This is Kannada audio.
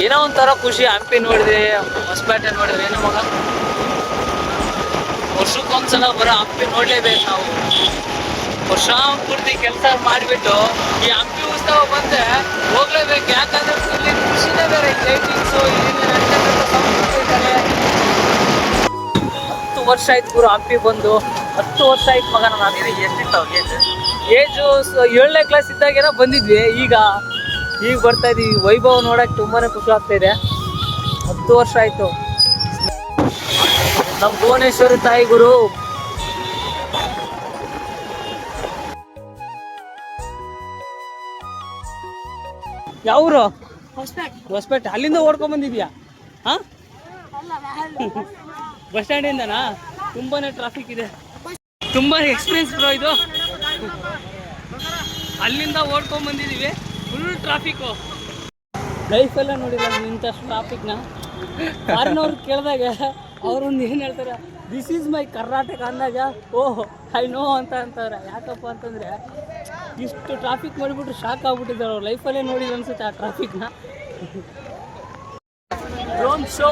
ಏನೋ ಒಂಥರ ಖುಷಿ. ಹಂಪಿ ನೋಡಿದ್ರೆ, ಹೊಸಪೇಟೆ ನೋಡಿದ್ರೆ ಏನೋ ಮಗ ವರ್ಷಕ್ಕೊಂದ್ಸಲ ಬರೋ ಹಂಪಿ ನೋಡ್ಲೇಬೇಕು ನಾವು. ವರ್ಷ ಪೂರ್ತಿ ಕೆಲಸ ಮಾಡಿಬಿಟ್ಟು ಈ ಹಂಪಿ ಉತ್ಸವ ಬಂದ್ರೆ ಹೋಗ್ಲೇಬೇಕು. ಯಾಕಂದ್ರೆ ಇಲ್ಲಿ ಖುಷಿನೇ ಬೇರೆ. ಲೈಟಿಂಗ್ಸು ಇದ್ದಾರೆ. 10 ವರ್ಷ ಆಯ್ತು ಗುರು ಹಂಪಿ ಬಂದು. 10 ವರ್ಷ ಆಯ್ತು ಮಗ. ನಾನು ಎಷ್ಟಿರ್ತಾವ ಏಜು 7ನೇ ಕ್ಲಾಸ್ ಇದ್ದಾಗೇನೋ ಬಂದಿದ್ವಿ. ಈಗ ಬರ್ತಾ ಇದೀವಿ. ವೈಭವ ನೋಡಕ್ಕೆ ತುಂಬಾನೇ ಖುಷಿ ಆಗ್ತಾ ಇದೆ. 10 ವರ್ಷ ಆಯ್ತು. ನಮ್ಮ ಭುವನೇಶ್ವರಿ ತಾಯಿ ಗುರು. ಯಾವ್ರು? ಹೊಸಪೇಟೆ. ಅಲ್ಲಿಂದ ಓಡ್ಕೊಂಡ್ ಬಂದಿದ್ಯಾ? ಹಾ, ಬಸ್ ಸ್ಟ್ಯಾಂಡಿಂದನಾ? ತುಂಬಾನೇ ಟ್ರಾಫಿಕ್ ಇದೆ. ತುಂಬಾನೇ ಎಕ್ಸ್ಪೀರಿಯನ್ಸ್ ಬ್ರೋ ಇದು. ಅಲ್ಲಿಂದ ಓಡ್ಕೊಂಡ್ ಬಂದಿದೀವಿ. Full traffic. ಲೈಫೆಲ್ಲ ನೋಡಿಲ್ಲ ಇಂಥಷ್ಟು ಟ್ರಾಫಿಕ್ನ. ಫಾರಿನವ್ರು ಕೇಳಿದಾಗ ಅವ್ರೊಂದು ಏನು ಹೇಳ್ತಾರೆ, ದಿಸ್ ಈಸ್ ಮೈ ಕರ್ನಾಟಕ ಅಂದಾಗ ಓಹ್ ಐ ನೋ ಅಂತ ಅಂತಾರೆ. ಯಾಕಪ್ಪ ಅಂತಂದರೆ ಇಷ್ಟು ಟ್ರಾಫಿಕ್ ಮಾಡಿಬಿಟ್ರು ಶಾಕ್ ಆಗ್ಬಿಟ್ಟಿದ್ದಾರೆ ಅವ್ರು. ಲೈಫಲ್ಲೇ ನೋಡಿದ್ರು ಅನ್ಸುತ್ತೆ ಆ ಟ್ರಾಫಿಕ್ನ. Drone show.